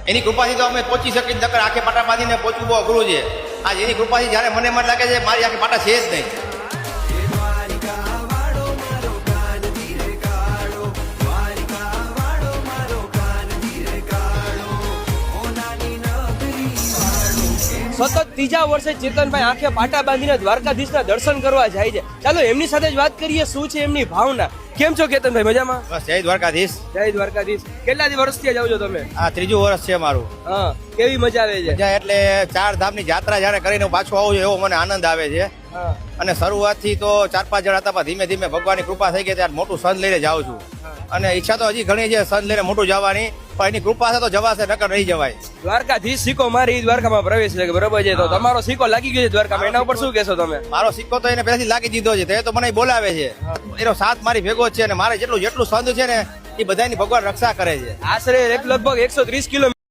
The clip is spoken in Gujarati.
એની કૃપાથી તો અમે પહોંચી શકીએ, નકર આખે પાટા બાંધીને પહોંચવું બહુ અઘરું છે. આજ એની કૃપાથી જ્યારે મને મન લાગે છે મારી આખે પાટા છે જ નહીં. સતત ત્રીજા વર્ષે ચેતનભાઈ આંખે પાટા બાંધીને દ્વારકાધીશના દર્શન કરવા જાય છે. ચાલો એમની સાથે જ વાત કરીએ, શું છે એમની ભાવના. કેમ છો કેતનભાઈ, મજામાં? બસ જય દ્વારકાધીશ. જય દ્વારકાધીશ. કેટલા વર્ષથી જાવ છો તમે? આ ત્રીજું વર્ષ છે મારું. હા, કેવી મજા આવે છે? મજા એટલે 4 ધામની યાત્રા જ્યારે કરીને હું પાછો આવું છું એવો મને આનંદ આવે છે. હા, અને શરૂઆતથી તો 4-5 જણા હતા, પણ ધીમે ધીમે ભગવાનની કૃપા થઈ ગઈ ત્યારે મોટું સંત લઈને જાઉં છું. અને ઈચ્છા તો હજી ઘણી છે સંત લઈને મોટું જવાની, પણ એની કૃપા છે તો જવાશે, નકર નહીં જવાય. દ્વારકાધીશ સિક્કો મારી દ્વારકામાં પ્રવેશ છે, બરોબર છે? તો તમારો સિક્કો લાગી ગયો છે દ્વારકામાં, એના ઉપર શું કહેશો તમે? મારો સિક્કો તો એને પહેલાથી લાગી દીધો છે, તે તો મને બોલાવે છે. એનો સાથ મારી ભેગો જ છે, અને મારે જેટલું સંત છે ને એ બધાની ભગવાન રક્ષા કરે છે. આશરે લગભગ 130 કિલોમીટર